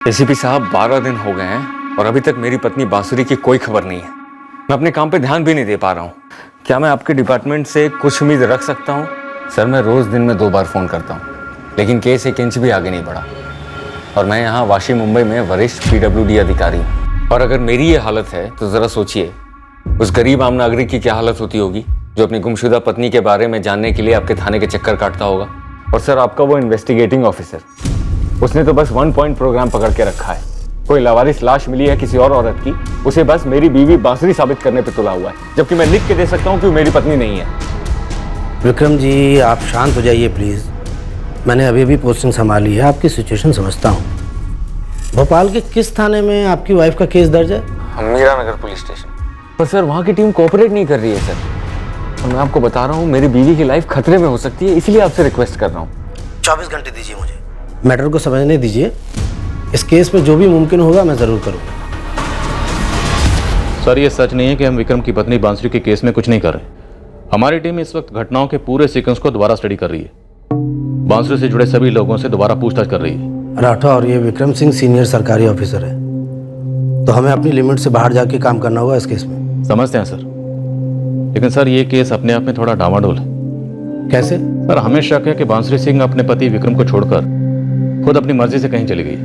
ACP साहब 12 दिन हो गए हैं और अभी तक मेरी पत्नी बांसुरी की कोई खबर नहीं है। मैं अपने काम पे ध्यान भी नहीं दे पा रहा हूँ। क्या मैं आपके डिपार्टमेंट से कुछ उम्मीद रख सकता हूँ? सर, मैं रोज़ दिन में 2 बार फ़ोन करता हूँ, लेकिन केस 1 इंच भी आगे नहीं बढ़ा। और मैं यहाँ वाशी मुंबई में वरिष्ठ PWD अधिकारी हूँ। और अगर मेरी ये हालत है तो ज़रा सोचिए उस गरीब आम नागरिक की क्या हालत होती होगी जो अपनी गुमशुदा पत्नी के बारे में जानने के लिए आपके थाने के चक्कर काटता होगा। और सर, आपका वो इन्वेस्टिगेटिंग ऑफिसर, उसने तो बस 1 पॉइंट प्रोग्राम पकड़ के रखा है। कोई लावारिस लाश मिली है किसी और औरत की, उसे बस मेरी बीवी बांसुरी साबित करने पे तुला हुआ है, जबकि मैं लिख के दे सकता हूँ कि वो मेरी पत्नी नहीं है। विक्रम जी, आप शांत हो जाइए प्लीज़। मैंने अभी भी पोस्टिंग संभाली है, आपकी सिचुएशन समझता हूँ। भोपाल के किस थाने में आपकी वाइफ का केस दर्ज है? मीरा नगर पुलिस स्टेशन। पर सर, वहाँ की टीम कोऑपरेट नहीं कर रही है सर। और मैं आपको बता रहा हूँ, मेरी बीवी की लाइफ खतरे में हो सकती है, इसलिए आपसे रिक्वेस्ट कर रहा हूँ। 24 घंटे दीजिए मुझे, मैटर को समझने दीजिए। इस केस पे जो भी मुमकिन होगा मैं ज़रूर करूँगा। सर, ये सच नहीं है कि हम विक्रम की पत्नी बांसुरी के केस में कुछ नहीं कर रहे। हमारी टीम इस वक्त घटनाओं के पूरे सीक्वेंस को दोबारा स्टडी कर रही है। बांसुरी से जुड़े सभी लोगों से दोबारा पूछताछ कर रही है। राठौर, ये विक्रम सिंह सीनियर सरकारी ऑफिसर है, तो हमें अपनी लिमिट से बाहर जाके काम करना होगा इस केस में। समझते हैं सर, लेकिन सर ये केस अपने आप में थोड़ा डामाडोल है। कैसे? सर, हमें शक है कि बांसुरी सिंह अपने पति विक्रम को छोड़कर खुद अपनी मर्जी से कहीं चली गई,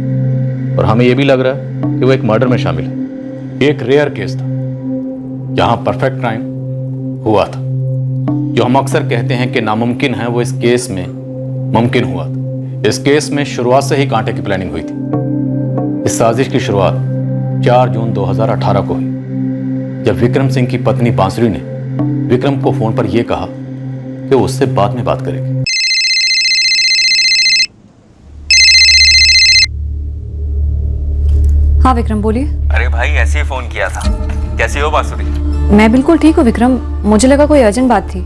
और हमें यह भी लग रहा है कि वो एक मर्डर में शामिल है। एक रेयर केस था जहां परफेक्ट क्राइम हुआ था। जो हम अक्सर कहते हैं कि नामुमकिन है, वो इस केस में मुमकिन हुआ था। इस केस में शुरुआत से ही कांटे की प्लानिंग हुई थी। इस साजिश की शुरुआत 4 जून 2018 को हुई, जब विक्रम सिंह की पत्नी बांसुरी ने विक्रम को फोन पर यह कहा कि वो उससे बाद में बात करेगी। हाँ विक्रम, बोलिए। अरे भाई, ऐसे ही फोन किया था। कैसी हो बांसुरी? मैं बिल्कुल ठीक हूँ विक्रम, मुझे लगा कोई अर्जेंट बात थी।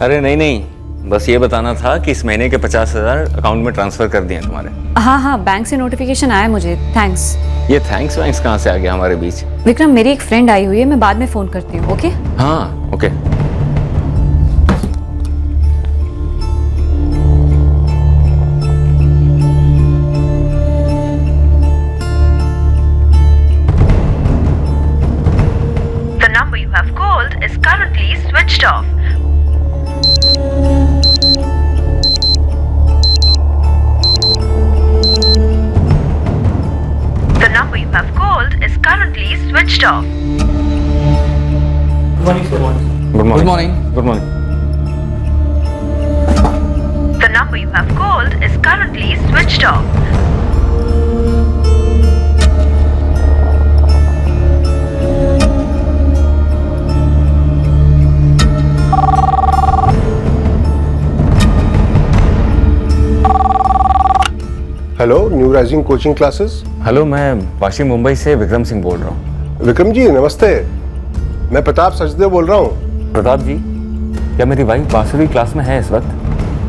अरे नहीं नहीं, बस ये बताना था कि इस महीने के 50,000 अकाउंट में ट्रांसफर कर दिए तुम्हारे। हाँ, बैंक से नोटिफिकेशन आया मुझे, थैंक्स। ये थैंक्स वैंक्स कहाँ से आ गया हमारे बीच? विक्रम, मेरी एक फ्रेंड आई हुई है, मैं बाद में फोन करती हूँ। ओके? हाँ, okay. The number you have called is currently switched off. The number you have called is currently switched off. Good morning. Good morning. The number you have called is currently switched off. Hello, new rising coaching classes. Hello, मैं वाशी मुंबई से विक्रम सिंह बोल रहा हूँ। विक्रम जी नमस्ते, मैं प्रताप सचदेव बोल रहा हूँ। प्रताप जी, क्या मेरी वाइफ बांसुरी क्लास में है इस वक्त?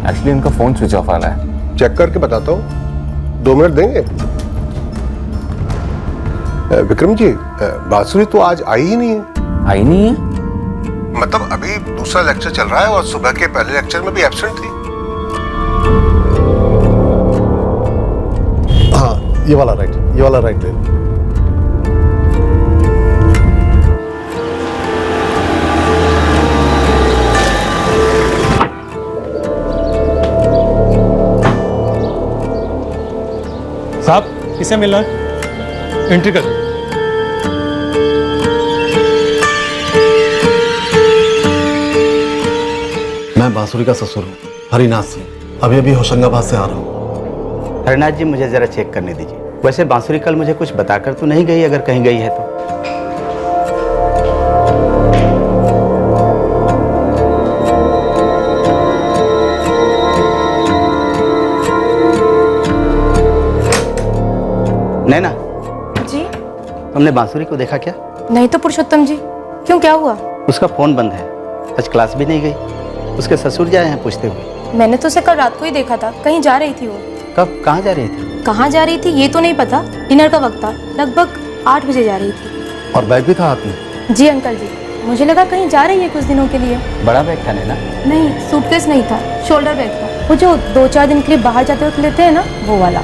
एक्चुअली उनका फोन स्विच ऑफ आ रहा है। चेक करके बताता हूँ, 2 मिनट देंगे? विक्रम जी, बांसुरी तो आज आई ही नहीं है। आई नहीं है? मतलब अभी दूसरा लेक्चर चल रहा है और सुबह के पहले लेक्चर में भी एब्सेंट थी। हाँ, ये वाला राइट ले। साहब, किसे मिलना है? एंट्री कर। मैं बांसुरी का ससुर हूँ, हरिनाथ सिंह। अभी होशंगाबाद से आ रहा हूँ। हरिनाथ जी, मुझे ज़रा चेक करने दीजिए। वैसे बांसुरी कल मुझे कुछ बताकर तो नहीं गई, अगर कहीं गई है तो। नैना जी? तुमने बांसुरी को देखा क्या? नहीं तो पुरुषोत्तम जी, क्यों, क्या हुआ? उसका फोन बंद है, आज क्लास भी नहीं गई। उसके ससुर जाए हैं पूछते हुए। मैंने तो उसे कल रात को ही देखा था, कहीं जा रही थी वो। कब, कहाँ जा रही थी? कहाँ जा रही थी ये तो नहीं पता, डिनर का वक्त था, लगभग 8 बजे जा रही थी। और बैग भी था हाथ में? जी अंकल जी, मुझे लगा कहीं जा रही है कुछ दिनों के लिए। बड़ा बैग था ना? नहीं, सूटकेस नहीं था, शोल्डर बैग था, वो जो 2-4 दिन के लिए बाहर जाते वक्त लेते हैं ना, वो वाला।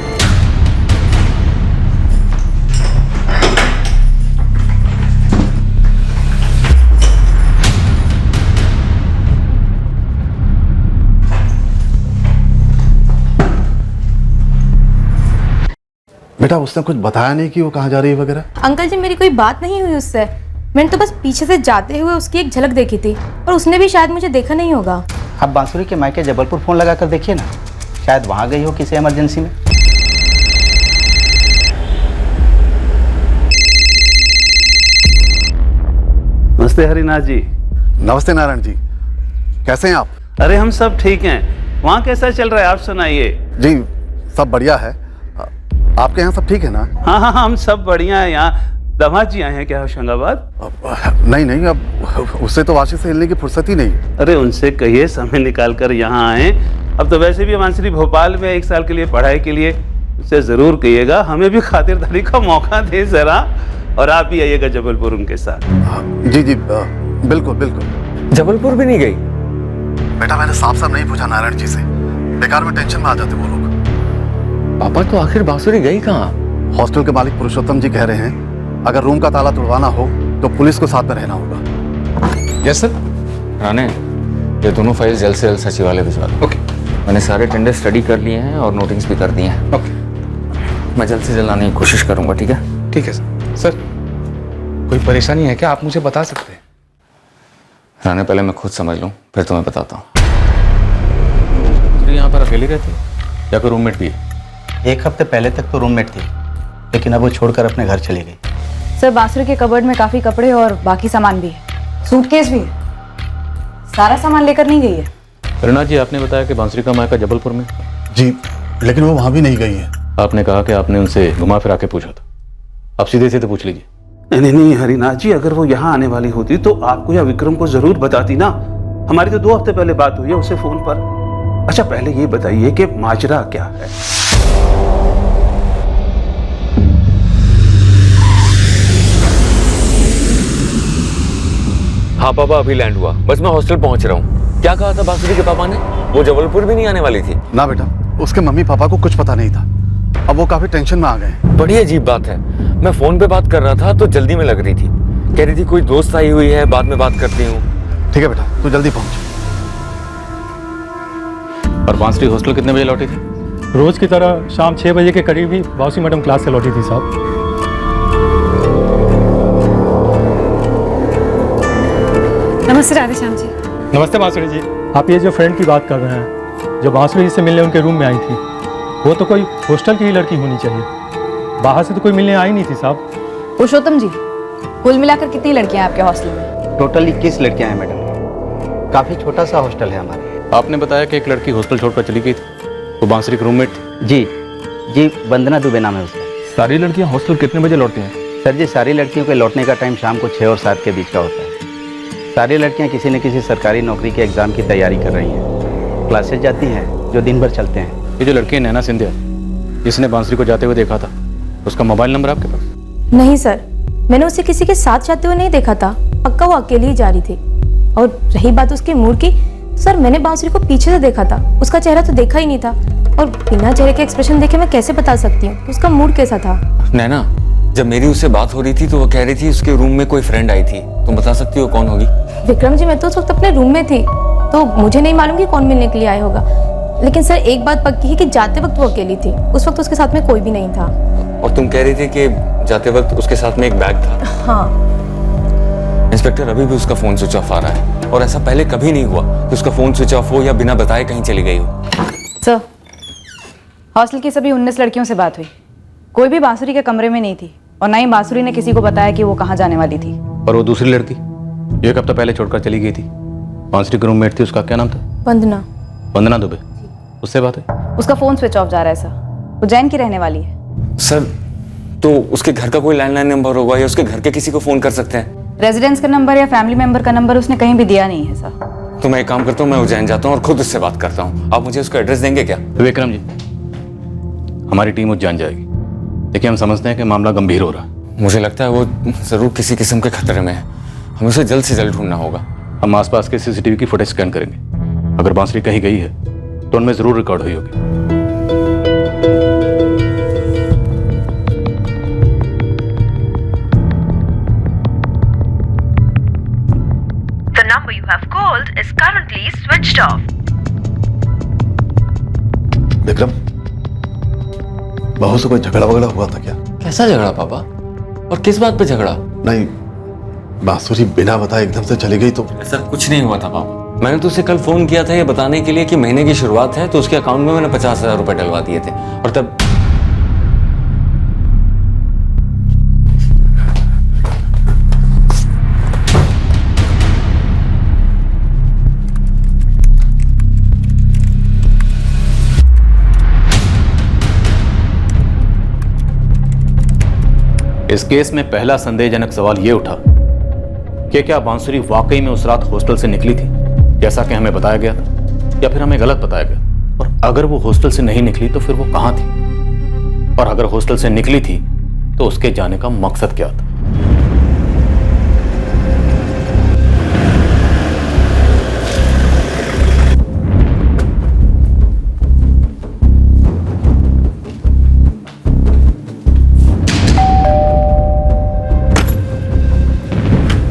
बेटा उसने कुछ बताया नहीं कि वो कहाँ जा रही है वगैरह? अंकल जी मेरी कोई बात नहीं हुई उससे। मैंने तो बस पीछे से जाते हुए उसकी एक झलक देखी थी और उसने भी शायद मुझे देखा नहीं होगा। आप बांसुरी के मायके जबलपुर फ़ोन लगा कर देखिए ना, शायद वहाँ गई हो किसी इमरजेंसी में। नमस्ते हरिनाथ जी। नमस्ते नारायण जी, कैसे हैं आप? अरे हम सब ठीक हैं। वहाँ कैसा चल रहा है आप सुनाइए। जी सब बढ़िया है। आपके यहाँ सब ठीक है ना? हाँ हाँ हम सब बढ़िया है। यहाँ दामाद जी आए हैं क्या होशंगाबाद? नहीं नहीं, अब उससे तो वाशी से हिलने की फुर्सत ही नहीं। अरे उनसे कहिए समय निकाल कर यहाँ आए। अब तो वैसे भी मानसरी भोपाल में 1 साल के लिए पढ़ाई के लिए, उससे ज़रूर कहिएगा हमें भी खातिरदारी का मौका दे ज़रा। और आप भी आइएगा जबलपुर उनके साथ। जी जी बिल्कुल बिल्कुल। जबलपुर भी नहीं गई? बेटा मैंने साफ साफ नहीं पूछा नारायण जी से, बेकार में टेंशन में आ जाते वो लोग। पापा तो आखिर बांसुरी गई कहाँ? हॉस्टल के मालिक पुरुषोत्तम जी कह रहे हैं अगर रूम का ताला तोड़वाना हो तो पुलिस को साथ में रहना होगा। Yes sir. राणे, ये दोनों फाइल जल्द से जल्द सचिवालय भिजवा दो। ओके। मैंने सारे टेंडर स्टडी कर लिए हैं और नोटिंग्स भी कर दिए हैं। ओके। मैं जल्द से जल्द आने की कोशिश करूंगा, ठीक है? ठीक है सर। सर कोई परेशानी है क्या, आप मुझे बता सकते हैं? राणे, पहले मैं खुद समझ लूँ फिर तुम्हें बताता हूँ। यहाँ पर अकेली रहती है या कोई रूममेट भी है? 1 हफ्ते पहले तक तो रूममेट थी, लेकिन अब वो छोड़कर अपने घर चली गई। सर बांसुरी के कबर्ड में काफ़ी कपड़े और बाकी सामान भी है, सूटकेस भी है। सारा सामान लेकर नहीं गई है। हरिनाथ जी, आपने बताया कि बांसुरी का मायका जबलपुर में। जी लेकिन वो वहाँ भी नहीं गई है। आपने कहा कि आपने उनसे घुमा फिरा के पूछा था, आप सीधे सीधे पूछ लीजिए। नहीं हरिनाथ जी, अगर वो यहाँ आने वाली होती तो आपको या विक्रम को जरूर बताती ना। हमारी तो 2 हफ्ते पहले बात हुई है उससे फोन पर। अच्छा पहले ये बताइए कि माजरा क्या है? हाँ पापा, अभी लैंड हुआ, बस मैं हॉस्टल पहुंच रहा हूँ। क्या कहा था बांसुरी के पापा ने? वो जबलपुर भी नहीं आने वाली थी? ना बेटा, उसके मम्मी पापा को कुछ पता नहीं था। अब वो काफी टेंशन में आ गए। बड़ी अजीब बात है। मैं फोन पे बात कर रहा था तो जल्दी में लग रही थी, कह रही थी कोई दोस्त आई हुई है, बाद में बात करती हूँ। ठीक है बेटा, तू जल्दी पहुंच। और बांसुरी हॉस्टल कितने बजे लौटी थी? रोज की तरह शाम 6 बजे के करीब ही बाउसी मैडम क्लास से लौटी थी साहब। नमस्ते राधेश्याम जी। नमस्ते बांसुरी जी। आप ये जो फ्रेंड की बात कर रहे हैं, जो बांसुरी जी से मिलने उनके रूम में आई थी, वो तो कोई हॉस्टल की ही लड़की होनी चाहिए, बाहर से तो कोई मिलने आई नहीं थी साहब। पुरुषोत्तम जी, कुल मिलाकर कितनी लड़कियां हैं आपके हॉस्टल में? टोटल 21 लड़कियां हैं मैडम, काफ़ी छोटा सा हॉस्टल है हमारा। आपने बताया कि एक लड़की हॉस्टल छोड़कर चली गई थी, वो बांसुरी की रूममेट थी। जी वंदना दुबे नाम है उसका। सारी लड़कियां हॉस्टल कितने बजे लौटती हैं? सर जी, सारी लड़कियों के लौटने का टाइम शाम को 6 और 7 के बीच का होता है। सारी लड़कियां किसी न किसी सरकारी नौकरी के एग्ज़ाम की तैयारी कर रही हैं, क्लासेज जाती हैं जो दिन भर चलते हैं। ये जो लड़की है नैना सिंधिया, जिसने बांसुरी को जाते हुए देखा था, उसका मोबाइल नंबर आपके पास? नहीं सर, मैंने उसे किसी के साथ जाते हुए नहीं देखा था, पक्का वो अकेली ही जा रही थी। और रही बात उसके मूड की, सर मैंने बांसुरी को पीछे से देखा था, उसका चेहरा तो देखा ही नहीं था, और बिना चेहरे के एक्सप्रेशन देखे मैं कैसे बता सकती हूँ कि उसका मूड कैसा था। नैना, जब मेरी उससे बात हो रही थी तो वो कह रही थी उसके रूम में कोई फ्रेंड आई थी, तुम बता सकती हो कौन होगी? विक्रम जी, मैं तो उस वक्त अपने रूम में थी, तो मुझे नहीं मालूम कि कौन मिलने के लिए आया होगा, लेकिन सर एक बात पक्की है कि जाते वक्त वो अकेली थी, उस वक्त उसके साथ में कोई भी नहीं था। और तुम कह रही थी कि जाते वक्त उसके साथ में एक बैग था? हाँ। इंस्पेक्टर, अभी भी उसका फोन स्विच ऑफ आ रहा है, और ऐसा पहले कभी नहीं हुआ कि उसका फोन स्विच ऑफ हो या बिना बताए कहीं चली गई हो। सर, हॉस्टल की सभी 19 लड़कियों से बात हुई, कोई भी बांसुरी के कमरे में नहीं थी, और ना ही बांसुरी ने किसी को बताया कि वो कहाँ जाने वाली थी। और वो दूसरी लड़की 1 हफ्ता पहले छोड़कर चली गई थी, बांसुरी की रूममेट थी, उसका क्या नाम था? वंदना दुबे। उससे बात है? उसका फोन स्विच ऑफ जा रहा है सर, उज्जैन की रहने वाली है। सर, तो उसके घर का कोई लैंडलाइन नंबर होगा या उसके घर के किसी को फोन कर सकते हैं? रेजिडेंस का नंबर या फैमिली मेंबर का नंबर उसने कहीं भी दिया नहीं है सर। तो मैं एक काम करता हूँ, मैं उज्जैन जाता हूँ और खुद उससे बात करता हूँ। आप मुझे उसका एड्रेस देंगे क्या? विक्रम जी, हमारी टीम उज्जैन जाएगी, देखिए हम समझते हैं कि मामला गंभीर हो रहा है। मुझे लगता है वो जरूर किसी किस्म के खतरे में है, हमें उसे जल्द से जल्द ढूंढना होगा। हम आसपास के सीसीटीवी की फुटेज स्कैन करेंगे, अगर बांसुरी कहीं गई है तो उनमें जरूर रिकॉर्ड हुई होगी। The number you have called is currently switched off. Vikram, बहू से कोई झगड़ा वगड़ा हुआ था क्या? कैसा झगड़ा पापा? और किस बात पे झगड़ा? नहीं, बांसुरी बिना बताए एकदम से चली गई तो? ऐसा कुछ नहीं हुआ था पापा। मैंने तो उसे कल फोन किया था ये बताने के लिए कि महीने की शुरुआत है, तो उसके अकाउंट में मैंने 50,000 रुपए डलवा दिए थे। और तब इस केस में पहला संदेहजनक सवाल यह उठा कि क्या बांसुरी वाकई में उस रात हॉस्टल से निकली थी जैसा कि हमें बताया गया था, या फिर हमें गलत बताया गया? और अगर वो हॉस्टल से नहीं निकली तो फिर वो कहां थी? और अगर हॉस्टल से निकली थी तो उसके जाने का मकसद क्या था?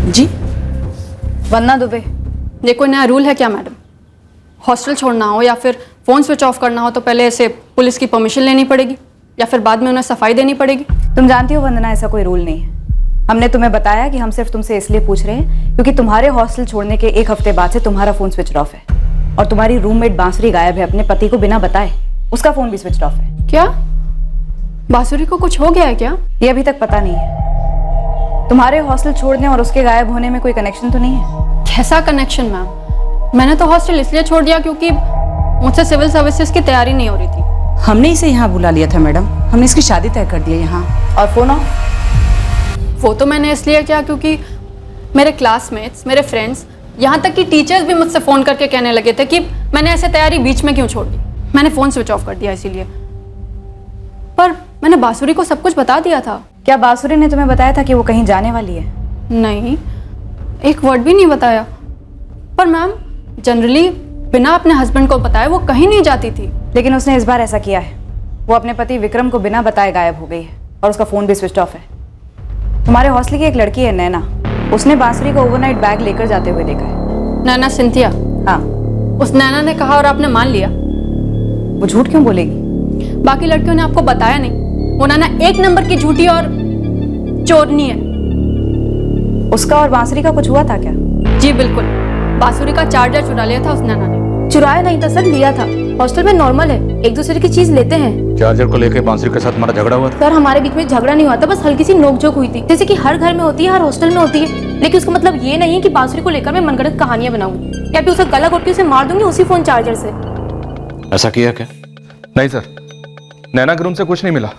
जी वंदना दुबे। ये कोई नया रूल है क्या मैडम? हॉस्टल छोड़ना हो या फिर फ़ोन स्विच ऑफ करना हो तो पहले ऐसे पुलिस की परमिशन लेनी पड़ेगी या फिर बाद में उन्हें सफाई देनी पड़ेगी? तुम जानती हो वंदना, ऐसा कोई रूल नहीं है। हमने तुम्हें बताया कि हम सिर्फ तुमसे इसलिए पूछ रहे हैं क्योंकि तुम्हारे हॉस्टल छोड़ने के 1 हफ्ते बाद से तुम्हारा फ़ोन स्विच ऑफ है और तुम्हारी रूममेट बांसुरी गायब है अपने पति को बिना बताए। उसका फ़ोन भी स्विच ऑफ है। क्या बांसुरी को कुछ हो गया है क्या? ये अभी तक पता नहीं है। तुम्हारे हॉस्टल छोड़ने और उसके गायब होने में कोई कनेक्शन तो नहीं है? कैसा कनेक्शन मैम? मैंने तो हॉस्टल इसलिए छोड़ दिया क्योंकि मुझसे सिविल सर्विसेज की तैयारी नहीं हो रही थी। हमने इसे यहाँ बुला लिया था मैडम, हमने इसकी शादी तय कर दी है यहाँ। और फोन ऑफ? वो तो मैंने इसलिए किया क्योंकि मेरे क्लासमेट्स, मेरे फ्रेंड्स, यहाँ तक कि टीचर्स भी मुझसे फ़ोन करके कहने लगे थे कि मैंने ऐसे तैयारी बीच में क्यों छोड़ दी। मैंने फ़ोन स्विच ऑफ कर दिया इसीलिए। पर मैंने बांसुरी को सब कुछ बता दिया था। क्या बांसुरी ने तुम्हें बताया था कि वो कहीं जाने वाली है? नहीं, एक वर्ड भी नहीं बताया। पर मैम जनरली बिना अपने हस्बैंड को बताए वो कहीं नहीं जाती थी। लेकिन उसने इस बार ऐसा किया है। वो अपने पति विक्रम को बिना बताए गायब हो गई है और उसका फ़ोन भी स्विच ऑफ है। तुम्हारे हॉस्टल की एक लड़की है नैना, उसने बांसुरी को ओवरनाइट बैग लेकर जाते हुए देखा है। नैना सिंथिया? हाँ। उस नैना ने कहा और आपने मान लिया? वो झूठ क्यों बोलेगी? बाकी लड़कियों ने आपको बताया नहीं? वो नैना 1 नंबर की झूठी और चोरनी है। उसका और बांसुरी का कुछ हुआ था क्या? जी बिल्कुल, बांसुरी का चार्जर चुरा लिया था उस नैना ने। चुराया नहीं था सर, लिया था। हॉस्टल में नॉर्मल है, एक दूसरे की चीज लेते हैं। चार्जर को लेकर बांसुरी के साथ हमारा झगड़ा हुआ था? सर हमारे बीच में झगड़ा नहीं हुआ था, बस हल्की सी नोकझोंक हुई थी, जैसे कि हर घर में होती है, हर हॉस्टल में होती है। लेकिन उसका मतलब ये नहीं है कि बांसुरी को लेकर मैं मनगढ़ंत कहानियां बनाऊंगी या फिर उसका गला घोट के उसे मार दूंगी उसी फोन चार्जर से। ऐसा किया क्या? नहीं सर, नैना के रूम से कुछ नहीं मिला।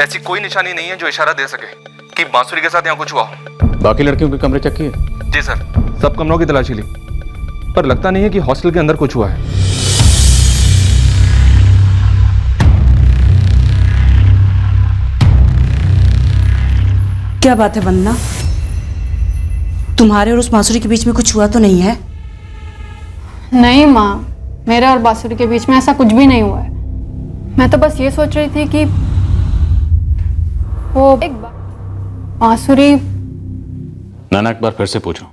ऐसी कोई निशानी नहीं है जो इशारा दे सके कि बांसुरी के साथ यहाँ कुछ हुआ हो। बाकी लड़कियों के कमरे चेक किए? जी सर, सब कमरों की तलाशी ली, पर लगता नहीं है कि हॉस्टल के अंदर कुछ हुआ है। क्या बात है वंदना, तुम्हारे और उस बांसुरी के बीच में कुछ हुआ तो नहीं है? नहीं माँ, मेरे और बांसुरी के बीच में ऐसा कुछ भी नहीं हुआ है। मैं तो बस ये सोच रही थी कि वो एक बांसुरी। नाना एक बार फिर से पूछो,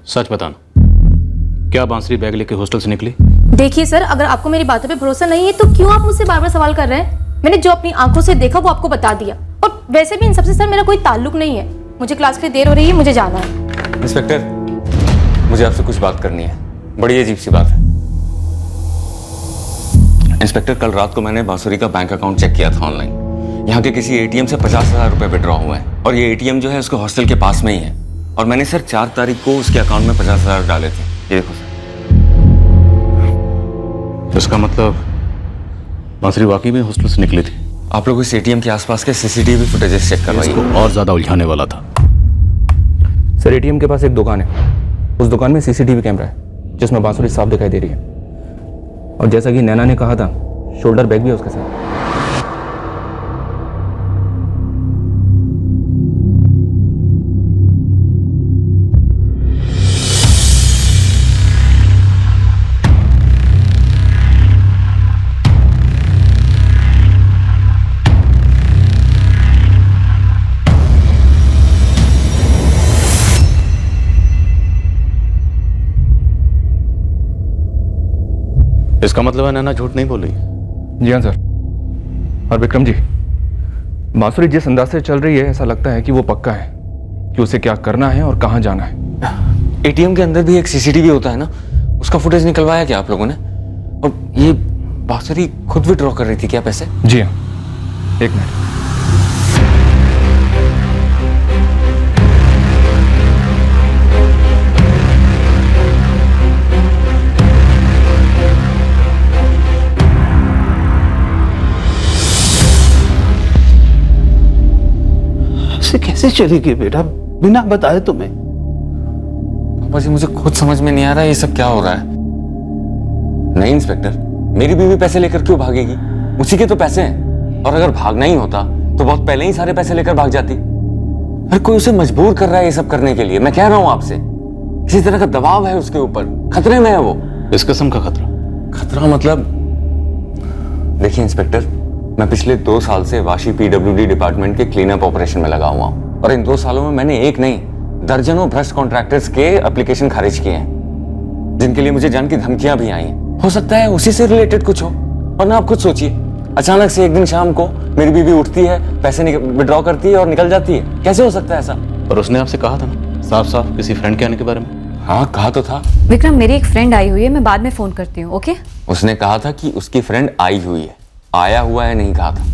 सच बताना, क्या बांसुरी बैग लेके हॉस्टल से निकली? देखिए सर, अगर आपको मेरी बातों पे भरोसा नहीं है तो क्यों आप मुझसे बार बार सवाल कर रहे हैं? मैंने जो अपनी आंखों से देखा वो आपको बता दिया। और वैसे भी इन सबसे सर मेरा कोई ताल्लुक नहीं है। मुझे क्लास के लिए देर हो रही है, मुझे जाना है। इंस्पेक्टर, मुझे आपसे कुछ बात करनी है, बड़ी अजीब सी बात है। इंस्पेक्टर, कल रात को मैंने बांसुरी का बैंक अकाउंट चेक किया था ऑनलाइन। यहाँ के किसी एटीएम से 50,000 रुपए विड्रॉ हुए हैं और ये एटीएम जो है उसके हॉस्टल के पास में ही है। और मैंने सर 4 तारीख को उसके अकाउंट में 50,000 डाले थे। ये देखो सर। इसका मतलब बांसुरी वाकई में हॉस्टल से निकली थी। आप लोग इस एटीएम के आसपास के सीसीटीवी फुटेजेस चेक करवाइए। इसको और ज्यादा उलझाने वाला था। सर, एटीएम के पास एक दुकान है, उस दुकान में सीसीटीवी कैमरा है जिसमें बांसुरी साफ दिखाई दे रही है। और जैसा कि नैना ने कहा था, शोल्डर बैग भी है उसके साथ। इसका मतलब है नैना झूठ नहीं बोली? जी हाँ सर, और विक्रम जी, बांसुरी जिस अंदाज से चल रही है, ऐसा लगता है कि वो पक्का है कि उसे क्या करना है और कहाँ जाना है। एटीएम के अंदर भी एक सीसीटीवी होता है ना, उसका फुटेज निकलवाया क्या आप लोगों ने? और ये बांसुरी खुद विड्रॉ कर रही थी क्या पैसे? जी हाँ, एक मिनट। ऐसे कैसे चली गई बेटा बिना बताए तुम्हें? पापा जी, मुझे खुद समझ में नहीं आ रहा है ये सब क्या हो रहा है। नहीं इंस्पेक्टर, मेरी बीवी पैसे लेकर क्यों भागेगी? उसी के तो पैसे हैं, और अगर भागना ही होता तो बहुत पहले ही सारे पैसे लेकर भाग जाती। अरे कोई उसे मजबूर कर रहा है ये सब करने के लिए। मैं कह रहा हूं आपसे, किसी तरह का दबाव है उसके ऊपर, खतरे में है वो। इस किस्म का खतरा? खतरा मतलब, देखिए इंस्पेक्टर, मैं पिछले 2 साल से वाशी पीडब्ल्यूडी डिपार्टमेंट के क्लीन अप ऑपरेशन में लगा हुआ हूं, और इन 2 सालों में मैंने एक नहीं दर्जनों भ्रष्ट कॉन्ट्रैक्टर्स के एप्लीकेशन खारिज किए हैं, जिनके लिए मुझे जान की धमकियां भी आई हैं। हो सकता है उसी से रिलेटेड कुछ हो। और ना आप खुद सोचिए, अचानक से एक दिन शाम को मेरी बीवी उठती है, पैसे विड्रॉ करती है और निकल जाती है। कैसे हो सकता है ऐसा? और उसने आपसे कहा था ना साफ साफ किसी फ्रेंड के आने के बारे में? हाँ, कहा तो था। विक्रम, मेरी एक फ्रेंड आई हुई है, मैं बाद में फोन करती हूँ, ओके? उसने कहा था कि उसकी फ्रेंड आई हुई है, आया हुआ है नहीं कहा था।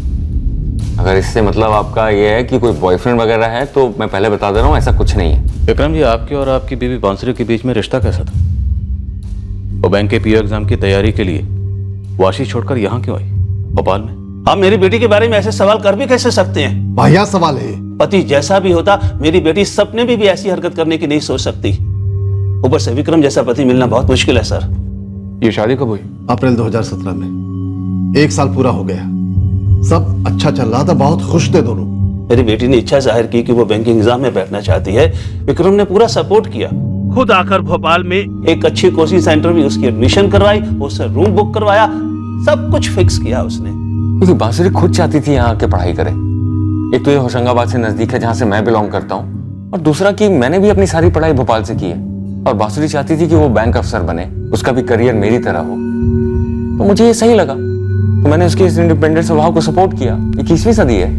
अगर इससे मतलब आपका ये है कि कोई बॉयफ्रेंड वगैरह है, तो मैं पहले बता दे रहा हूँ, ऐसा कुछ नहीं है। विक्रम जी, आपके और आपकी बीवी बांसुरी के बीच में रिश्ता कैसा था? वो बैंक के पीओ एग्जाम की तैयारी के लिए वाशी छोड़कर यहाँ क्यों आई, भोपाल में? आप मेरी बेटी के बारे में ऐसे सवाल कर भी कैसे सकते हैं? वाहियात सवाल है। पति जैसा भी होता, मेरी बेटी सपने में भी ऐसी हरकत करने की नहीं सोच सकती। ऊपर से विक्रम जैसा पति मिलना बहुत मुश्किल है सर। ये शादी कब हुई? अप्रैल 2017 में। 1 साल पूरा हो गया, सब अच्छा चल रहा था, बहुत खुश थे दोनों। मेरी बेटी ने इच्छा जाहिर की कि वो बैंकिंग एग्जाम में बैठना चाहती है। विक्रम ने पूरा सपोर्ट किया, खुद आकर भोपाल में एक अच्छी कोचिंग सेंटर में उसकी एडमिशन करवाई, उससे रूम बुक करवाया, सब कुछ फिक्स किया उसने। क्योंकि बांसुरी खुद चाहती थी यहाँ आके पढ़ाई करे। एक तो ये होशंगाबाद से नजदीक है जहाँ से मैं बिलोंग करता हूँ, और दूसरा कि मैंने भी अपनी सारी पढ़ाई भोपाल से की है, और बांसुरी चाहती थी कि वो बैंक अफसर बने, उसका भी करियर मेरी तरह हो। तो मुझे ये सही लगा, तो मैंने उसके इस इंडिपेंडेंट स्वभाव को सपोर्ट किया। 21वीं सदी है।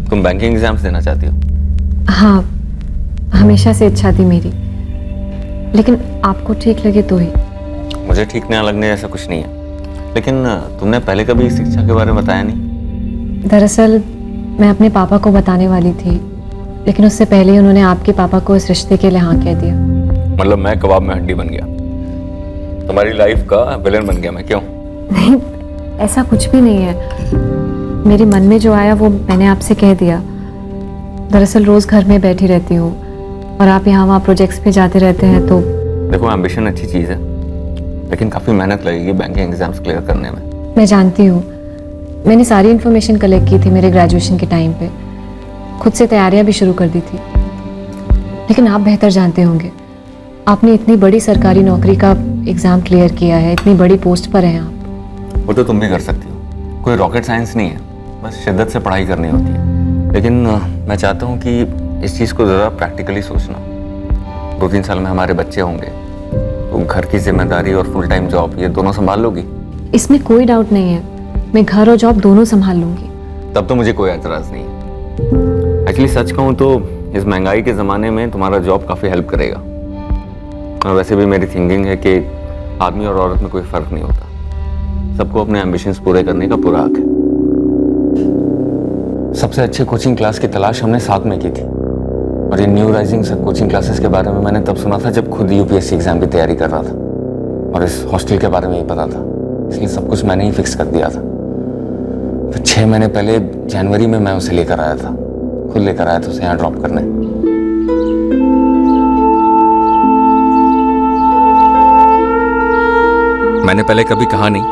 तुम बैंकिंग एग्जाम्स देना चाहती हो? हाँ, हमेशा से इच्छा थी मेरी, लेकिन आपको ठीक लगे तो ही। मुझे ठीक ना लगने ऐसा कुछ नहीं है, लेकिन तुमने पहले कभी शिक्षा के बारे में बताया नहीं। दरअसल मैं अपने पापा को बताने वाली थी, लेकिन उससे पहले ही उन्होंने आपके पापा को इस रिश्ते के लिए हाँ कह दिया। मतलब मैं कबाब में हड्डी बन गया, तुम्हारी लाइफ का विलेन बन गया मैं, क्यों? नहीं, ऐसा कुछ भी नहीं है। मेरे मन में जो आया वो मैंने आपसे कह दिया। दरअसल रोज घर में बैठी रहती हूँ, और आप यहाँ वहाँ प्रोजेक्ट्स पे जाते रहते हैं, तो देखो, एम्बिशन अच्छी चीज है, लेकिन काफी मेहनत लगेगी बैंकिंग एग्जाम्स क्लियर करने में। मैं जानती हूँ, मैंने सारी इन्फॉर्मेशन कलेक्ट की थी मेरे ग्रेजुएशन के टाइम पे, खुद से तैयारियां भी शुरू कर दी थी। लेकिन आप बेहतर जानते होंगे, आपने इतनी बड़ी सरकारी नौकरी का एग्जाम क्लियर किया है, इतनी बड़ी पोस्ट पर हैं आप। वो तो तुम भी कर सकती हो, कोई रॉकेट साइंस नहीं है, बस शिद्दत से पढ़ाई करनी होती है। लेकिन मैं चाहता हूँ कि इस चीज़ को ज़रा प्रैक्टिकली सोचना। 2-3 साल में हमारे बच्चे होंगे, तो घर की जिम्मेदारी और फुल टाइम जॉब, ये दोनों संभाल लोगी? इसमें कोई डाउट नहीं है, मैं घर और जॉब दोनों संभाल लूंगी। तब तो मुझे कोई एतराज़ नहीं है। एक्चुअली सच कहूँ तो इस महंगाई के ज़माने में तुम्हारा जॉब काफ़ी हेल्प करेगा। और वैसे भी मेरी थिंकिंग है कि आदमी और औरत में कोई फ़र्क नहीं होता, सबको अपने एम्बिशंस पूरे करने का पूरा हक है। सबसे अच्छे कोचिंग क्लास की तलाश हमने साथ में की थी, और ये न्यू राइजिंग सब कोचिंग क्लासेस के बारे में मैंने तब सुना था जब खुद यूपीएससी एग्जाम की तैयारी कर रहा था, और इस हॉस्टल के बारे में ही पता था, इसलिए सब कुछ मैंने ही फिक्स कर दिया था। फिर 6 महीने पहले जनवरी में मैं उसे लेकर आया था, खुद लेकर आया था उसे यहाँ ड्रॉप करने। मैंने पहले कभी कहा नहीं,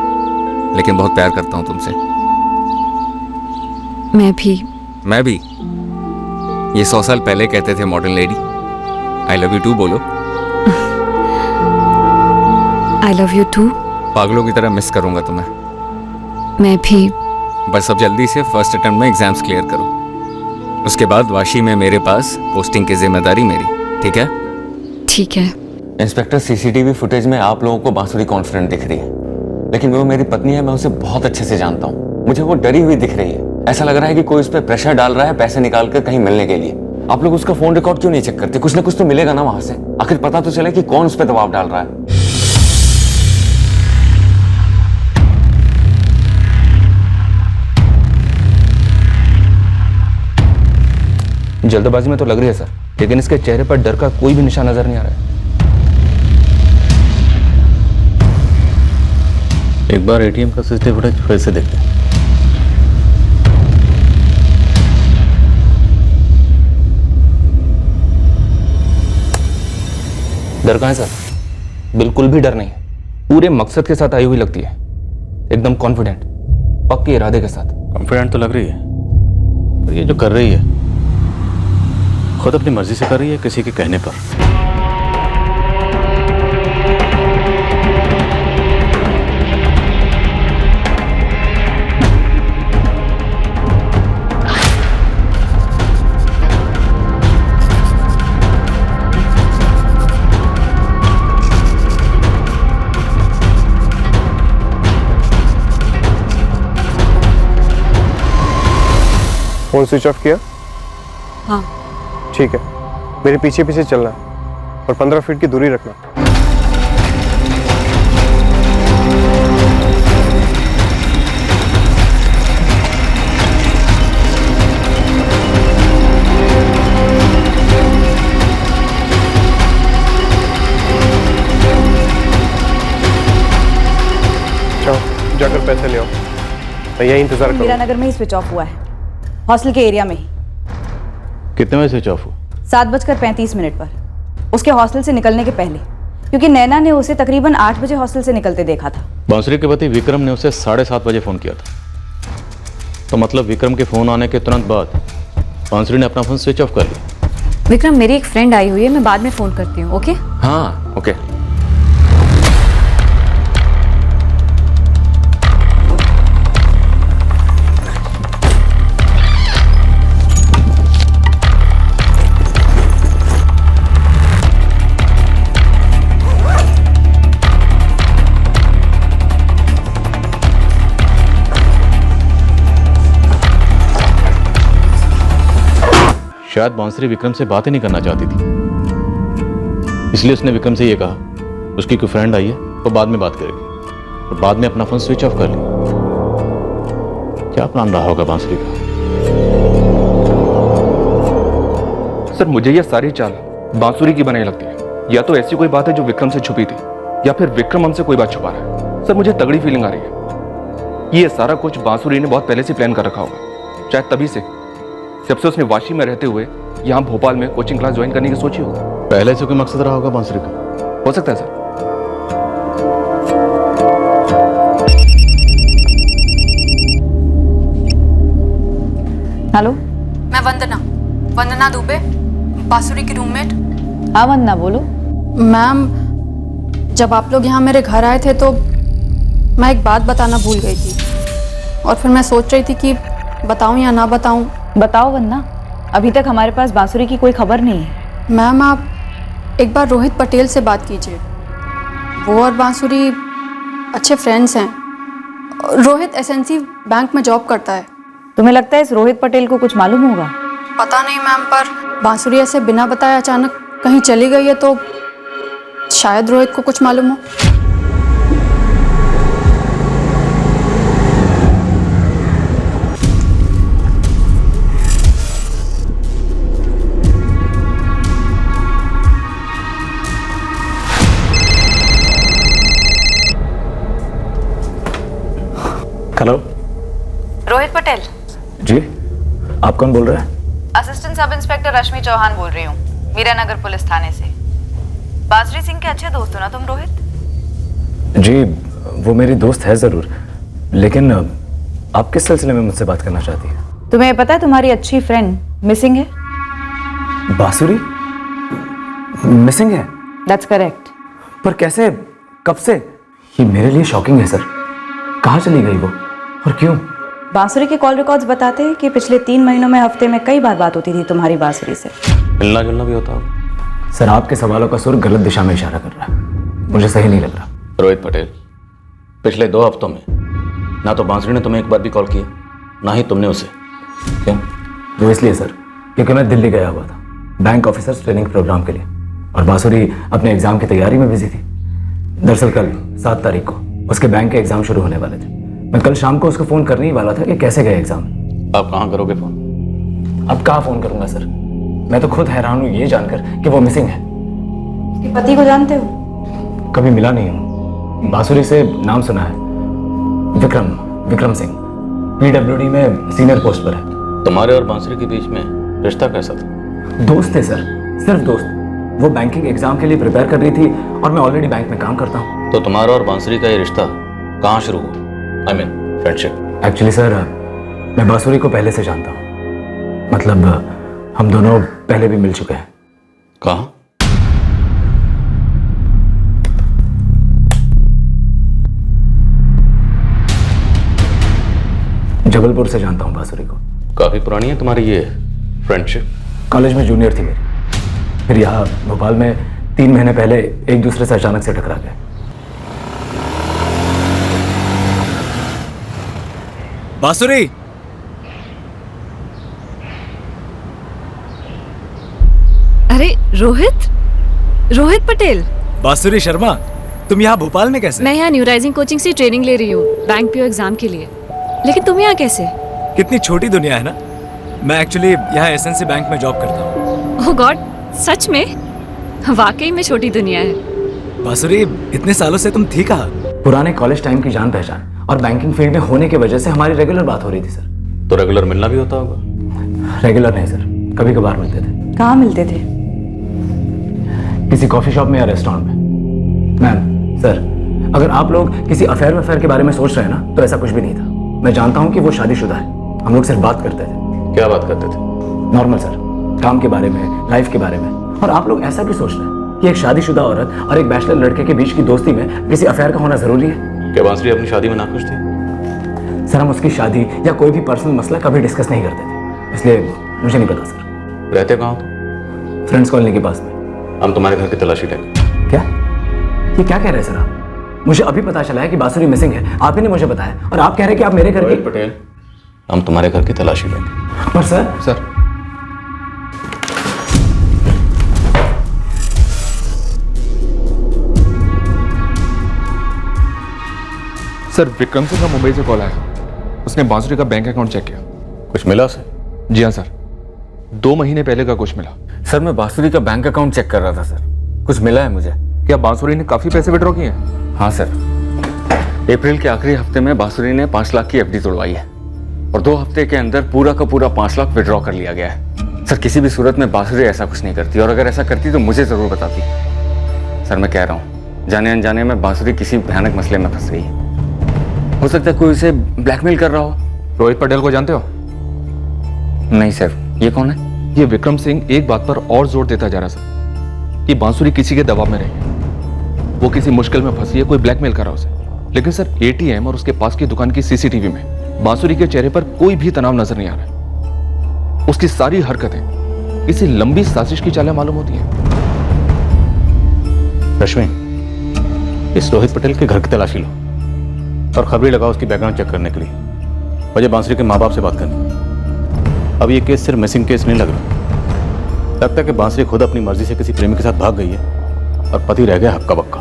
लेकिन बहुत प्यार करता हूँ तुमसे। मैं भी। ये 100 साल पहले कहते थे modern lady. I love you too बोलो। I love you too. पागलों की तरह मिस करूंगा तुम्हें। मैं भी। बस अब जल्दी से फर्स्ट अटेम्प्ट में एग्जाम्स क्लियर करो, उसके बाद वाशी में मेरे पास पोस्टिंग की जिम्मेदारी मेरी, ठीक है? ठीक है। इंस्पेक्टर, सीसीटीवी फुटेज में आप लोगों को बांसुरी कॉन्फिडेंट दिख रही है, लेकिन वो मेरी पत्नी है, मैं उसे बहुत अच्छे से जानता हूँ। मुझे वो डरी हुई दिख रही है। ऐसा लग रहा है कि कोई उस पर प्रेशर डाल रहा है पैसे निकाल कर कहीं मिलने के लिए। आप लोग उसका फोन रिकॉर्ड क्यों नहीं चेक करते? कुछ ना कुछ तो मिलेगा ना वहां से, आखिर पता तो चले कि कौन उस पर दबाव डाल रहा है। जल्दबाजी में तो लग रही है सर, लेकिन इसके चेहरे पर डर का कोई भी निशान नजर नहीं आ रहा है। एक बार एटीएम का सीसीटीवी फुटेज फिर से देखते हैं। डर कहाँ है सर? बिल्कुल भी डर नहीं है। पूरे मकसद के साथ आई हुई लगती है, एकदम कॉन्फिडेंट, पक्के इरादे के साथ। कॉन्फिडेंट तो लग रही है, पर ये जो कर रही है खुद अपनी मर्जी से कर रही है, किसी के कहने पर। फोन स्विच ऑफ किया? हाँ। ठीक है, मेरे पीछे पीछे चलना और 15 फीट की दूरी रखना। चलो जाकर पैसे ले आओ, मैं यही इंतजार करूँ। मीरा नगर में ही स्विच ऑफ हुआ है, हॉस्टल के एरिया में ही। कितने बजे स्विच ऑफ हुआ? 7:35 पर, उसके हॉस्टल से निकलने के पहले, क्योंकि नैना ने उसे तकरीबन 8 बजे हॉस्टल से निकलते देखा था। बांसुरी के पति विक्रम ने उसे 7:30 बजे फोन किया था, तो मतलब विक्रम के फोन आने के तुरंत बाद बांसुरी ने अपना फोन स्विच ऑफ कर लिया। विक्रम, मेरी एक फ्रेंड आई हुई है, मैं बाद में फोन करती हूँ। ओके? हाँ ओके। शायद बांसुरी विक्रम से बात ही नहीं करना चाहती थी, इसलिए उसने विक्रम से ये कहा उसकी कोई फ्रेंड आई है तो बाद में बात करेगी, और बाद में अपना फोन स्विच ऑफ कर लिया। क्या प्लान रहा होगा बांसुरी का? सर मुझे यह सारी चाल बांसुरी की बनाई लगती है। या तो ऐसी कोई बात है जो विक्रम से छुपी थी, या फिर विक्रम हमसे कोई बात छुपा रहा है। सर मुझे तगड़ी फीलिंग आ रही है, ये सारा कुछ बांसुरी ने बहुत पहले से प्लान कर रखा होगा। शायद तभी से, जब से उसने वाशी में रहते हुए यहाँ भोपाल में कोचिंग क्लास ज्वाइन करने की सोची होगी। पहले से कोई मकसद रहा होगा बांसुरी का? हो सकता है सर। हेलो, मैं वंदना दुबे, बांसुरी की रूममेट। हाँ वंदना, बोलो। मैम, जब आप लोग यहाँ मेरे घर आए थे तो मैं एक बात बताना भूल गई थी, और फिर मैं सोच रही थी कि बताऊं या ना बताऊं। बताओ वंदना, अभी तक हमारे पास बांसुरी की कोई खबर नहीं है। मैम, आप एक बार रोहित पटेल से बात कीजिए, वो और बांसुरी अच्छे फ्रेंड्स हैं। रोहित एसएनसी बैंक में जॉब करता है। तुम्हें लगता है इस रोहित पटेल को कुछ मालूम होगा? पता नहीं मैम, पर बांसुरी ऐसे बिना बताए अचानक कहीं चली गई है तो शायद रोहित को कुछ मालूम हो। हेलो, रोहित पटेल जी, आप कौन बोल रहे हैं? असिस्टेंट सब इंस्पेक्टर रश्मि चौहान बोल रही हूँ, मीरा नगर पुलिस थाने से। बांसुरी सिंह के अच्छे दोस्त हो ना तुम, रोहित? जी, वो मेरी दोस्त है जरूर, लेकिन आप किस सिलसिले में मुझसे बात करना चाहती हैं? तुम्हें पता है तुम्हारी अच्छी फ्रेंड मिसिंग है? बांसुरी मिसिंग है? That's correct. पर कैसे, कब से? ये मेरे लिए शॉकिंग है सर। कहाँ चली गई वो और क्यों? बांसुरी के कॉल रिकॉर्ड्स बताते हैं कि पिछले 3 महीनों में हफ्ते में कई बार बात होती थी तुम्हारी बांसुरी से। मिलना जुलना भी होता होगा? सर आपके सवालों का सुर गलत दिशा में इशारा कर रहा है, मुझे सही नहीं लग रहा। रोहित पटेल, पिछले 2 हफ्तों में ना तो बांसुरी ने तुम्हें एक बार भी कॉल किया, ना ही तुमने उसे। क्यों? वो इसलिए सर क्योंकि मैं दिल्ली गया हुआ था बैंक ऑफिसर्स ट्रेनिंग प्रोग्राम के लिए, और बांसुरी अपने एग्जाम की तैयारी में बिजी थी। दरअसल कल 7 तारीख को उसके बैंक के एग्जाम शुरू होने वाले थे। मैं कल शाम को उसको फ़ोन करने ही वाला था कि कैसे गए एग्जाम। आप कहाँ करोगे फ़ोन? अब कहाँ फ़ोन करूंगा सर, मैं तो खुद हैरान हूँ ये जानकर कि वो मिसिंग है। उसके पति को जानते हो? कभी मिला नहीं हूँ, बांसुरी से नाम सुना है। विक्रम सिंह PWD में सीनियर पोस्ट पर है। तुम्हारे और बांसुरी के बीच में रिश्ता कैसा था? दोस्त थे सर, सिर्फ दोस्त। वो बैंकिंग एग्जाम के लिए प्रिपेयर कर रही थी और मैं ऑलरेडी बैंक में काम करता हूँ। तो तुम्हारा और बांसुरी का ये रिश्ता कहाँ शुरू हुआ? I mean friendship. Actually sir मैं बांसुरी को पहले से जानता हूँ, मतलब हम दोनों पहले भी मिल चुके हैं। कहाँ? जबलपुर से जानता हूँ बांसुरी को। काफी पुरानी है तुम्हारी ये फ्रेंडशिप? कॉलेज में जूनियर थी मेरी, फिर यहाँ भोपाल में 3 महीने पहले एक दूसरे से अचानक से टकरा गए। बांसुरी, अरे रोहित पटेल। बांसुरी शर्मा, तुम यहाँ भोपाल में कैसे? मैं यहाँ न्यू राइजिंग कोचिंग से ट्रेनिंग ले रही हूँ बैंक पीओ एग्जाम के लिए। लेकिन तुम यहाँ कैसे? कितनी छोटी दुनिया है ना। मैं एक्चुअली यहाँ एसएनसी बैंक में जॉब करता हूँ। ओह गॉड, सच में? वाकई में छोटी दुनिया है। बांसुरी, इतने सालों से तुम थी कहाँ? पुराने कॉलेज टाइम की जान पहचान और बैंकिंग फील्ड में होने की वजह से हमारी रेगुलर बात हो रही थी सर। तो रेगुलर मिलना भी होता होगा? रेगुलर नहीं सर, कभी कभार मिलते थे। कहाँ मिलते थे? किसी कॉफी शॉप में या रेस्टोरेंट में। मैम सर, अगर आप लोग किसी अफेयर के बारे में सोच रहे हैं ना, तो ऐसा कुछ भी नहीं था। मैं जानता हूँ कि वो शादीशुदा है। हम लोग सिर्फ बात करते थे। क्या बात करते थे? नॉर्मल सर, काम के बारे में, लाइफ के बारे में। और आप लोग ऐसा भी सोच रहे हैं कि एक शादीशुदा औरत और एक बैचलर लड़के के बीच की दोस्ती में किसी अफेयर का होना जरूरी है? क्या बांसुरी अपनी शादी में नाखुश थी? सर हम उसकी शादी या कोई भी पर्सनल मसला कभी डिस्कस नहीं करते थे, इसलिए मुझे नहीं पता सर। रहते कहाँ हो? फ्रेंड्स कॉलोनी के पास में। हम तुम्हारे घर की तलाशी लेंगे। क्या? ये क्या कह रहे हैं सर आप? मुझे अभी पता चला है कि बांसुरी मिसिंग है, आप ही ने मुझे बताया, और आप कह रहे हैं कि आप मेरे घर की। पटेल, हम तुम्हारे घर की तलाशी लेंगे। पर सर सर विक्रम सिंह का मुंबई से कॉल आया। उसने बांसुरी का बैंक अकाउंट चेक किया। कुछ मिला उसे? जी हाँ सर, 2 महीने पहले का कुछ मिला। सर मैं बांसुरी का बैंक अकाउंट चेक कर रहा था सर, कुछ मिला है मुझे। क्या बांसुरी ने काफी पैसे विड्रॉ किए हैं? हाँ सर, अप्रैल के आखिरी हफ्ते में बांसुरी ने 5 लाख की एफडी तोड़वाई है और 2 हफ्ते के अंदर पूरा का पूरा 5 लाख विड्रॉ कर लिया गया है। सर किसी भी सूरत में बांसुरी ऐसा कुछ नहीं करती, और अगर ऐसा करती तो मुझे जरूर बताती। सर मैं कह रहा हूँ, जाने अनजाने में बांसुरी किसी भयानक मसले में फंस गई है। हो सकता है कोई उसे ब्लैकमेल कर रहा हो। रोहित पटेल को जानते हो? नहीं सर, ये कौन है? ये विक्रम सिंह एक बात पर और जोर देता जा रहा सर कि बांसुरी किसी के दबाव में रही है। वो किसी मुश्किल में फंसी है, कोई ब्लैकमेल कर रहा उसे। लेकिन सर एटीएम और उसके पास की दुकान की सीसीटीवी में बांसुरी के चेहरे पर कोई भी तनाव नजर नहीं आ रहा है। उसकी सारी हरकतें किसी लंबी साजिश की चालें मालूम होती हैं। रश्मि, इस रोहित पटेल के घर की तलाशी लो और खबरें लगाओ उसकी बैकग्राउंड चेक करने के लिए। मुझे बांसुरी के माँ बाप से बात करनी। अब ये केस सिर्फ मिसिंग केस नहीं लग रहा, लगता है कि बांसुरी खुद अपनी मर्जी से किसी प्रेमी के साथ भाग गई है और पति रह गया हक्का बक्का।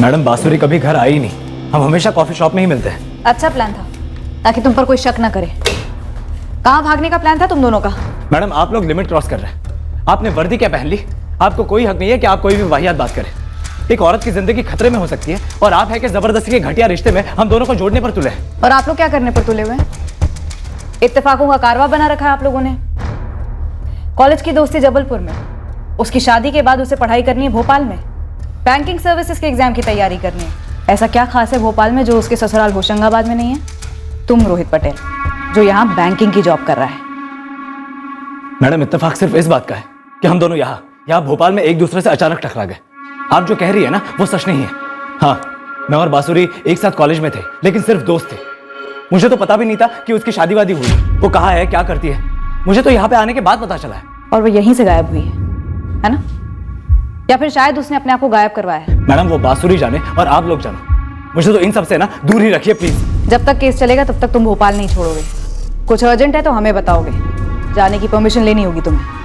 मैडम बांसुरी कभी घर आई नहीं, हम हमेशा कॉफी शॉप में ही मिलते हैं। अच्छा प्लान था, ताकि तुम पर कोई शक न करे। कहाँ भागने का प्लान था तुम दोनों का? मैडम आप लोग लिमिट क्रॉस कर रहे हैं। आपने वर्दी क्या पहन ली? आपको कोई हक नहीं है कि आप कोई भी वाहियात बात करें। एक औरत की जिंदगी खतरे में हो सकती है, और आप है कि जबरदस्ती के घटिया रिश्ते में हम दोनों को जोड़ने पर तुले हैं। और आप लोग क्या करने पर तुले हुए हैं? इत्तेफाकों का कारवा बना रखा है आप लोगों ने। कॉलेज की दोस्ती जबलपुर में, उसकी शादी के बाद उसे पढ़ाई करनी है भोपाल में, बैंकिंग सर्विसेज के एग्जाम की तैयारी करनी है। ऐसा क्या खास है भोपाल में जो उसके ससुराल होशंगाबाद में नहीं है? तुम रोहित पटेल जो यहाँ बैंकिंग की जॉब कर रहा है। मैडम इत्तेफाक सिर्फ इस बात का है कि हम दोनों यहाँ भोपाल में एक दूसरे से अचानक टकरा गए। आप जो कह रही है ना वो सच नहीं है। हाँ, मैं और बांसुरी एक साथ कॉलेज में थे, लेकिन सिर्फ दोस्त थे। मुझे तो पता भी नहीं था कि उसकी शादी वादी हुई। वो कहाँ है, क्या करती है, मुझे तो यहाँ पे आने के बाद पता चला है। और वो यहीं से गायब हुई है ना? या फिर शायद उसने अपने आप को गायब करवाया है। मैडम वो बांसुरी जाने और आप लोग जानो, मुझे तो इन सब से ना दूर ही रखिए प्लीज। जब तक केस चलेगा तब तक तुम भोपाल नहीं छोड़ोगे। कुछ अर्जेंट है तो हमें बताओगे, जाने की परमिशन लेनी होगी तुम्हें।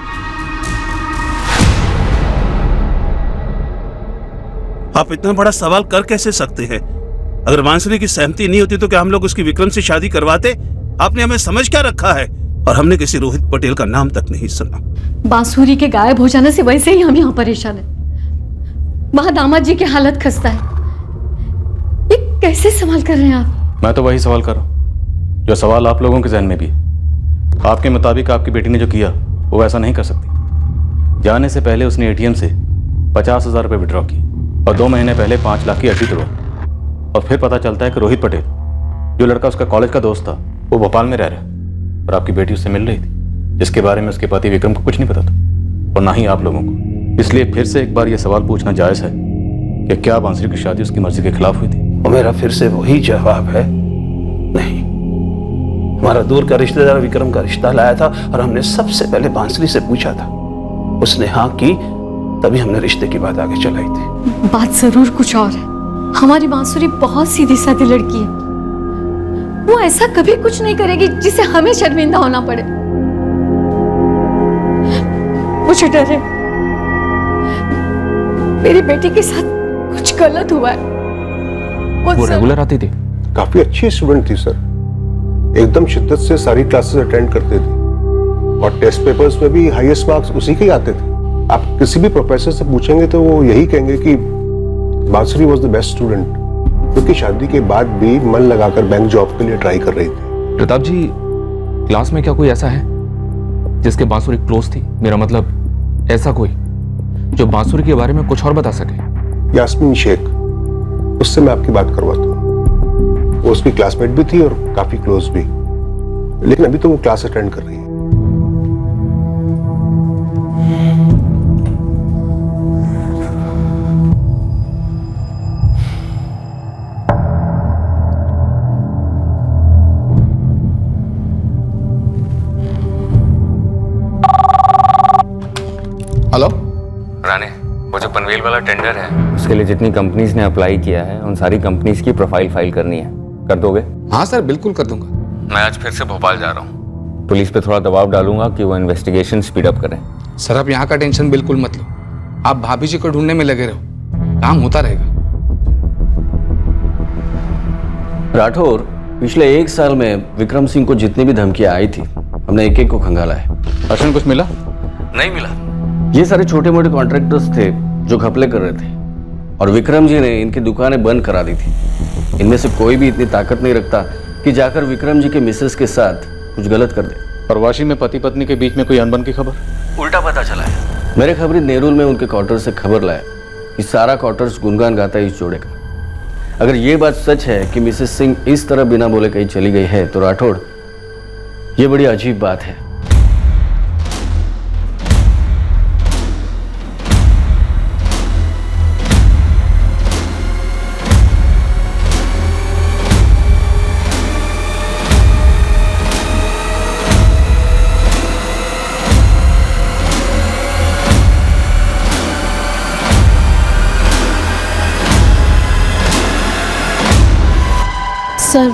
आप इतना बड़ा सवाल कर कैसे सकते हैं? अगर बांसुरी की सहमति नहीं होती तो क्या हम लोग उसकी विक्रम से शादी करवाते? आपने हमें समझ क्या रखा है? और हमने किसी रोहित पटेल का नाम तक नहीं सुना। बांसुरी के गायब हो जाने से वैसे ही हम यहाँ परेशान हैं। वहां दामाद जी की हालत खस्ता है। ये कैसे सवाल कर रहे हैं आप? मैं तो वही सवाल कर रहा हूँ जो सवाल आप लोगों के जहन में भी है। आपके मुताबिक आपकी बेटी ने जो किया वो वैसा नहीं कर सकती। जाने से पहले उसने एटीएम से 50,000 रुपये विड्रॉ की और 2 महीने पहले 5 लाख की अर्जी तोड़ा। और फिर पता चलता है कि रोहित पटेल, जो लड़का उसका कॉलेज का दोस्त था, वो भोपाल में रह रहा है और आपकी बेटी उससे मिल रही थी, जिसके बारे में उसके पति विक्रम को कुछ नहीं पता था और ना ही आप लोगों को। इसलिए फिर से एक बार ये सवाल पूछना जायज़ है कि क्या बांसुरी की शादी उसकी मर्जी के खिलाफ हुई थी? और मेरा फिर से वही जवाब है, नहीं। हमारा दूर का रिश्तेदार विक्रम का रिश्ता लाया था और हमने सबसे पहले बांसुरी से पूछा था। उसने हाँ की, तभी हमने रिश्ते की बात आगे चलाई थी। बात जरूर कुछ और है। हमारी बांसुरी बहुत सीधी सादी लड़की है। वो ऐसा कभी कुछ नहीं करेगी जिसे हमें शर्मिंदा होना पड़े। मुझे डर है मेरी बेटी के साथ कुछ गलत हुआ है। वो रेगुलर आती थी? काफी अच्छी स्टूडेंट थी सर, एकदम शिद्दत से सारी क्लासेस अटेंड करते थे और टेस्ट पेपर्स में भी हाईएस्ट मार्क्स उसी के ही आते थे। आप किसी भी प्रोफेसर से पूछेंगे तो वो यही कहेंगे कि बांसुरी वॉज द बेस्ट स्टूडेंट, क्योंकि शादी के बाद भी मन लगाकर बैंक जॉब के लिए ट्राई कर रही थी। प्रताप जी, क्लास में क्या कोई ऐसा है जिसके बांसुरी क्लोज थी? मेरा मतलब ऐसा कोई जो बांसुरी के बारे में कुछ और बता सके? यास्मीन शेख, उससे मैं आपकी बात करवाता हूँ। वो उसकी क्लासमेट भी थी और काफी क्लोज भी, लेकिन अभी तो वो क्लास अटेंड कर रही है। हेलो राणे, वो जो पनवेल वाला टेंडर है उसके लिए जितनी कंपनीज ने अप्लाई किया है उन सारी कंपनीज की प्रोफाइल फाइल करनी है, कर दोगे? हाँ सर, बिल्कुल कर दूंगा। मैं आज फिर से भोपाल जा रहा हूँ। पुलिस पे थोड़ा दबाव डालूंगा कि वो इन्वेस्टिगेशन स्पीड अप करें। सर आप यहाँ का टेंशन बिल्कुल मत लो, आप भाभी जी को ढूंढने में लगे रहो, काम होता रहेगा। राठौर, पिछले 1 साल में विक्रम सिंह को जितनी भी धमकियां आई थी हमने एक एक को खंगाला है। अर्शन कुछ मिला? नहीं मिला। ये सारे छोटे मोटे कॉन्ट्रैक्टर्स थे जो घपले कर रहे थे और विक्रम जी ने इनकी दुकानें बंद करा दी थी। इनमें से कोई भी इतनी ताकत नहीं रखता कि जाकर विक्रम जी के मिसेस के साथ कुछ गलत कर दे। और वाशी में पति पत्नी के बीच में कोई अनबन की खबर? उल्टा पता चला है। मेरे खबरी नेरुल में उनके क्वार्टर से खबर लाया कि सारा क्वार्टर्स गुनगान गाता है इस जोड़े का। अगर ये बात सच है कि मिसेस सिंह इस तरह बिना बोले कहीं चली गई है तो राठौड़, ये बड़ी अजीब बात है। सर